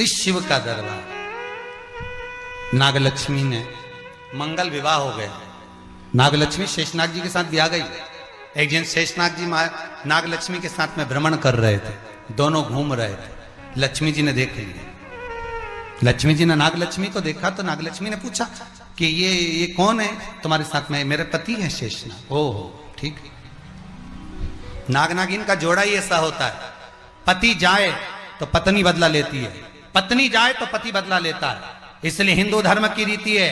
इस शिव का दरबार। नागलक्ष्मी ने मंगल विवाह हो गया। नागलक्ष्मी शेषनाग जी के साथ ब्याह गई। एक दिन शेषनाग जी नागलक्ष्मी के साथ में भ्रमण कर रहे थे, दोनों घूम रहे थे। लक्ष्मी जी ने देख लिया। लक्ष्मी जी ने नागलक्ष्मी को देखा तो नागलक्ष्मी ने पूछा कि ये कौन है तुम्हारे साथ में? मेरे पति हैं शेषनाग। ओह ठीक। नाग नागिन का जोड़ा ही ऐसा होता है, पति जाए तो पत्नी बदला लेती है, पत्नी जाए तो पति बदला लेता है। इसलिए हिंदू धर्म की रीति है,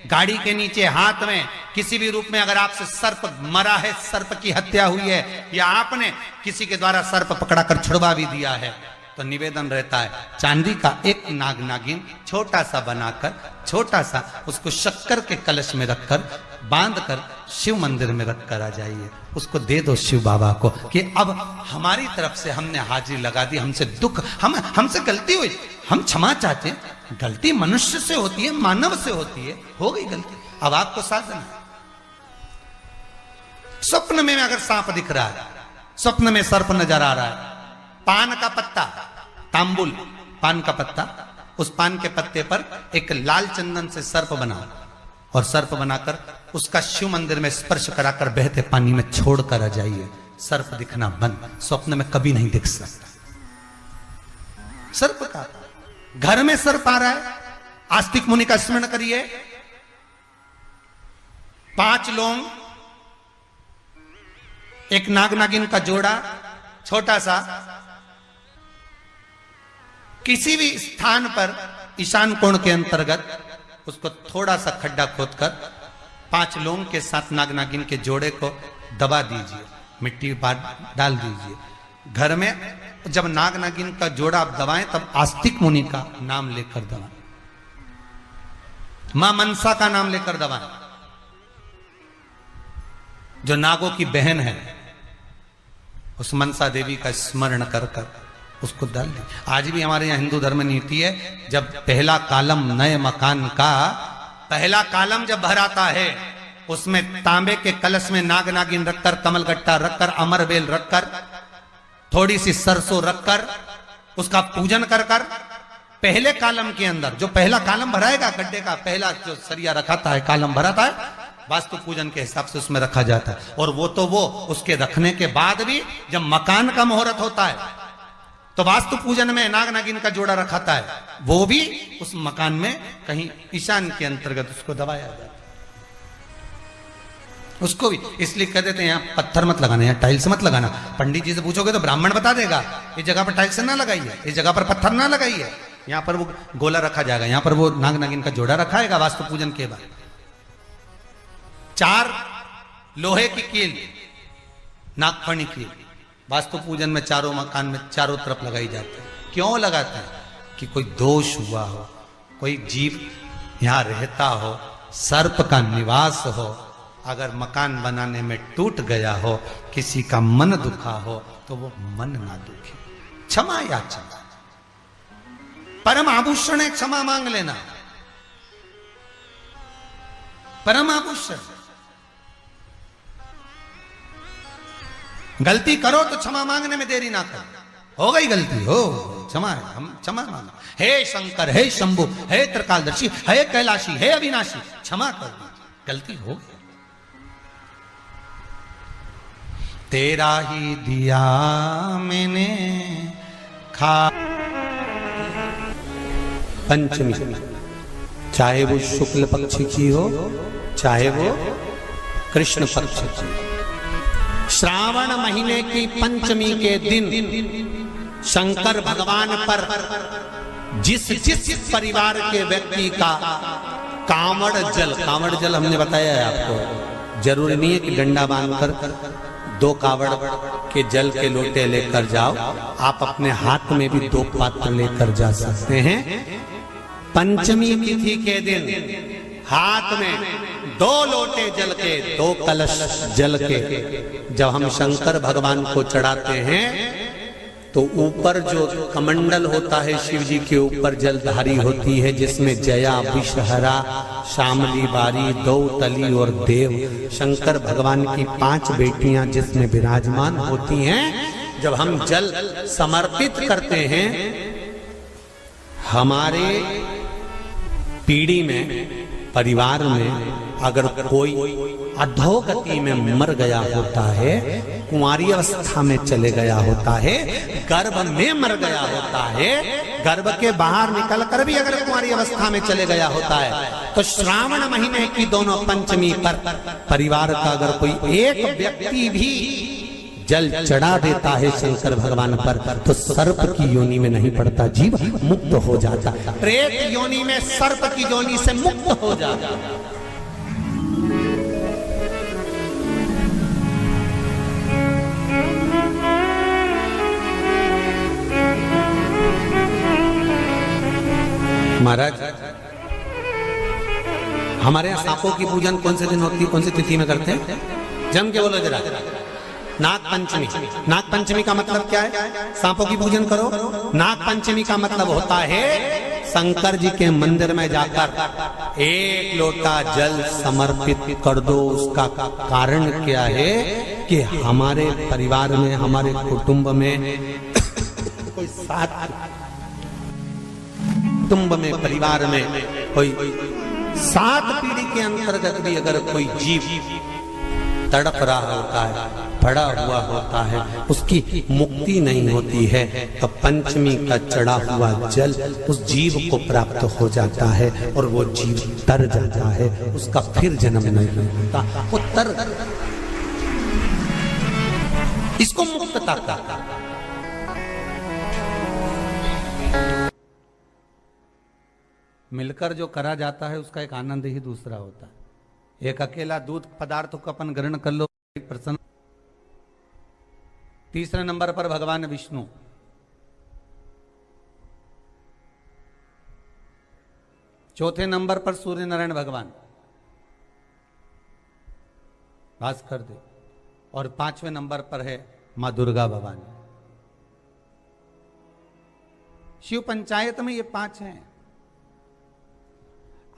गाड़ी के नीचे हाथ में किसी भी रूप में अगर आपसे सर्प मरा है, सर्प की हत्या हुई है, या आपने किसी के द्वारा सर्प पकड़ा कर छुड़वा भी दिया है, तो निवेदन रहता है चांदी का एक नाग नागिन छोटा सा बनाकर, छोटा सा उसको शक्कर के कलश में रखकर बांध कर शिव मंदिर में रखकर आ जाइए। उसको दे दो शिव बाबा को कि अब हमारी तरफ से हमने हाजिरी लगा दी, हमसे दुख, हमसे गलती हुई, हम क्षमा चाहते हैं। गलती मनुष्य से होती है, मानव से होती है, हो गई गलती, अब आपको शासन है। स्वप्न में अगर सांप दिख रहा है, स्वप्न में सर्प नजर आ रहा है, पान का पत्ता, तांबुल पान का पत्ता, उस पान के पत्ते पर एक लाल चंदन से सर्प बनाओ और सर्प बनाकर उसका शिव मंदिर में स्पर्श कराकर बहते पानी में छोड़कर आ जाइए। सर्प दिखना बंद, स्वप्न में कभी नहीं दिख सकता। सर्प का घर में सर्प आ रहा है, आस्तिक मुनि का स्मरण करिए। 5 लौंग, एक नाग नागिन का जोड़ा छोटा सा, किसी भी स्थान पर ईशान कोण के अंतर्गत उसको थोड़ा सा खड्डा खोदकर 5 लौंग के साथ नाग नागिन के जोड़े को दबा दीजिए, मिट्टी डाल दीजिए। घर में जब नाग नागिन का जोड़ा आप दबाएं तब आस्तिक मुनि का नाम लेकर दबाएं, मां मनसा का नाम लेकर दबाएं, जो नागों की बहन है, उस मनसा देवी का स्मरण कर कर उसको डाल दी। आज भी हमारे यहाँ हिंदू धर्म नीति है, जब पहला कॉलम नए मकान का पहला कॉलम जब भराता है, उसमें तांबे के कलश में नाग नागिन रखकर, कमलगट्टा रखकर, अमरबेल रखकर, थोड़ी सी सरसों रखकर उसका पूजन कर कर पहले कॉलम के अंदर, जो पहला कॉलम भराएगा, गड्ढे का पहला जो सरिया रखाता है, कॉलम भराता है, वास्तु पूजन के हिसाब से उसमें रखा जाता है। और वो तो वो उसके रखने के बाद भी जब मकान का मुहूर्त होता है तो वास्तु पूजन में नाग नागिन का जोड़ा रखाता है, वो भी उस मकान में कहीं ईशान के अंतर्गत उसको दबाया जाता है, उसको भी। इसलिए कह देते हैं यहाँ पत्थर मत लगाना, यहाँ टाइल्स मत लगाना। पंडित जी से पूछोगे तो ब्राह्मण बता देगा इस जगह पर टाइल्स ना लगाइए, इस जगह पर पत्थर ना लगाइए, यहाँ पर वो गोला रखा जाएगा, यहाँ पर वो नाग नागिन का जोड़ा रखाएगा वास्तु पूजन के बाद। 4 लोहे की कील, नागफणी कील, वास्तु पूजन में चारों मकान में चारों तरफ लगाई जाती है। क्यों लगाते हैं? कि कोई दोष हुआ हो, कोई जीव यहां रहता हो, सर्प का निवास हो, अगर मकान बनाने में टूट गया हो, किसी का मन दुखा हो, तो वो मन ना दुखे। क्षमा याचना, परम आभूषण है क्षमा मांग लेना, परम आभूषण। गलती करो तो क्षमा मांगने में देरी ना करो। हो गई गलती, हो क्षमा है, हम क्षमा मांगो। हे शंकर, हे शंभु, हे त्रिकालदर्शी, हे कैलाशी, हे अविनाशी, क्षमा कर दीजिए, गलती हो गई। तेरा ही दिया मैंने खा। पंचमी, चाहे वो शुक्ल पक्ष की हो, चाहे वो कृष्ण पक्ष की। श्रावण महीने की पंचमी के दिन शंकर भगवान पर जिस जिस परिवार के व्यक्ति का कांवड़ जल हमने बताया है आपको, जरूरी नहीं है कि डंडा बांधकर 2 कावड़ के जल के लोटे लेकर जाओ, आप अपने हाथ में भी 2 पात्र लेकर जा सकते हैं। पंचमी तिथि के दिन हाथ में 2 लोटे जल के, 2 कलश जल के जब हम शंकर भगवान को चढ़ाते हैं, तो ऊपर जो कमंडल होता है शिव जी के ऊपर जलधारी होती है, जिसमें जया, विषहरा, शामली, बारी, दौतली और देव, शंकर भगवान की 5 बेटियां जिसमें विराजमान होती हैं। जब हम जल समर्पित करते हैं, हमारे पीढ़ी में, परिवार में अगर कोई अधोगति में मर गया होता है, कुंवारी अवस्था में चले गया होता है, गर्भ में मर गया होता है, गर्भ के बाहर निकल कर भी अगर कुंवारी अवस्था में चले गया होता है, तो श्रावण महीने की दोनों पंचमी पर परिवार का अगर कोई एक व्यक्ति भी जल चढ़ा देता है शंकर भगवान पर, तो सर्प की योनि में नहीं पड़ता, जीव मुक्त हो जाता, प्रेत योनि में सर्प की योनि से मुक्त हो जाता। महाराज, हमारे यहाँ सांपों की पूजन कौन से दिन होती है, कौन सी तिथि में करते हैं? जम के बोलो जरा। नाग पंचमी। नाग पंचमी का मतलब क्या है? सांपों की पूजन करो। नाग पंचमी का मतलब होता है शंकर जी के मंदिर में जाकर एक लोटा जल समर्पित कर दो। उसका कारण क्या है कि हमारे परिवार में, हमारे कुटुंब में कोई कुटुंब में, परिवार में कोई 7 पीढ़ी के अंतर्गत भी अगर कोई जीव तड़प रहा होता है, पड़ा हुआ होता है, उसकी मुक्ति नहीं होती है, तो पंचमी का चढ़ा हुआ जल उस जीव को प्राप्त हो जाता है और वो जीव तर जाता है, उसका फिर जन्म नहीं होता, वो तर। इसको मुक्तता का। मिलकर जो करा जाता है उसका एक आनंद ही दूसरा होता है। एक अकेला दूध पदार्थ को अपन ग्रहण कर लो, प्रसन्न। तीसरे नंबर पर भगवान विष्णु। चौथे नंबर पर सूर्य नारायण भगवान भास्कर देव, और 5वें नंबर पर है मां दुर्गा भवानी। शिव पंचायत में ये 5 हैं।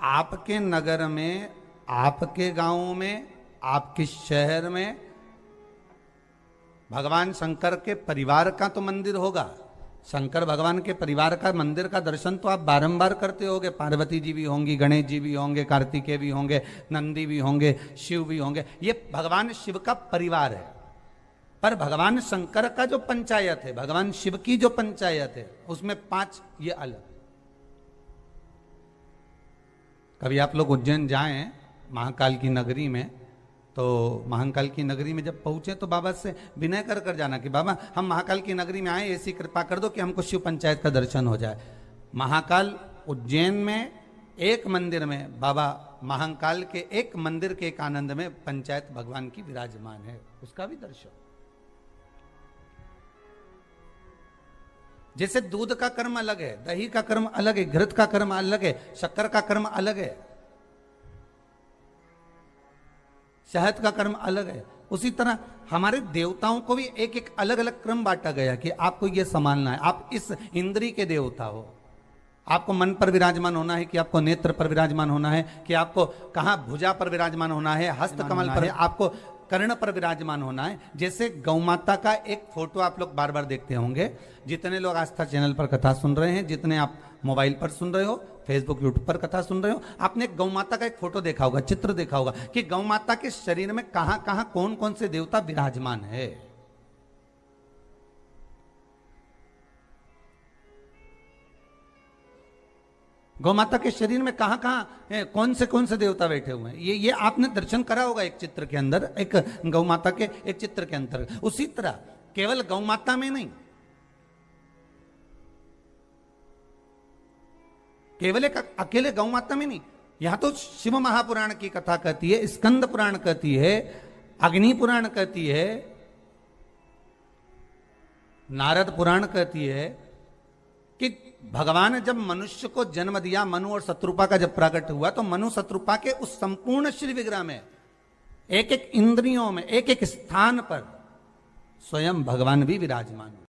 आपके नगर में, आपके गांव में, आपके शहर में भगवान शंकर के परिवार का तो मंदिर होगा। शंकर भगवान के परिवार का मंदिर का दर्शन तो आप बारंबार करते होंगे। पार्वती जी भी होंगी, गणेश जी भी होंगे, कार्तिकेय भी होंगे, नंदी भी होंगे, शिव भी होंगे। ये भगवान शिव का परिवार है। पर भगवान शंकर का जो पंचायत है, भगवान शिव की जो पंचायत है, उसमें 5 ये अलग। कभी आप लोग उज्जैन जाएं महाकाल की नगरी में, तो महाकाल की नगरी में जब पहुंचे तो बाबा से विनय कर कर जाना कि बाबा हम महाकाल की नगरी में आए, ऐसी कृपा कर दो कि हमको शिव पंचायत का दर्शन हो जाए। महाकाल उज्जैन में एक मंदिर में, बाबा महाकाल के एक मंदिर के एक आनंद में पंचायत भगवान की विराजमान है, उसका भी दर्शन। जैसे दूध का कर्म अलग है, दही का कर्म अलग है, घृत का कर्म अलग है, शक्कर का कर्म अलग है, शहद का कर्म अलग है, उसी तरह हमारे देवताओं को भी एक एक अलग अलग क्रम बांटा गया कि आपको ये संभालना है। आप इस इंद्री के देवता हो, आपको मन पर विराजमान होना है, कि आपको नेत्र पर विराजमान होना है, कि आपको कहाँ भुजा पर विराजमान होना है, हस्त कमल पर, आपको कर्ण पर विराजमान होना है। जैसे गौ माता का एक फोटो आप लोग बार बार देखते होंगे, जितने लोग आस्था चैनल पर कथा सुन रहे हैं, जितने आप मोबाइल पर सुन रहे हो, फेसबुक यूट्यूब पर कथा सुन रहे हो, आपने गौ माता का एक फोटो देखा होगा, चित्र देखा होगा कि गौ माता के शरीर में कहां कहां कौन कौन से देवता विराजमान है। गौ माता के शरीर में कहां कहां कौन से देवता बैठे हुए हैं, ये आपने दर्शन करा होगा एक चित्र के अंदर, एक गौ माता के एक चित्र के अंदर। उसी तरह केवल गौ माता में नहीं, केवल एक अकेले गौ माता में नहीं, यहां तो शिव महापुराण की कथा कहती है, स्कंद पुराण कहती है, अग्नि पुराण कहती है, नारद पुराण कहती है कि भगवान जब मनुष्य को जन्म दिया, मनु और शत्रुपा का जब प्रकट हुआ, तो मनु शत्रुपा के उस संपूर्ण श्री विग्रह में एक एक इंद्रियों में, एक एक स्थान पर स्वयं भगवान भी विराजमान।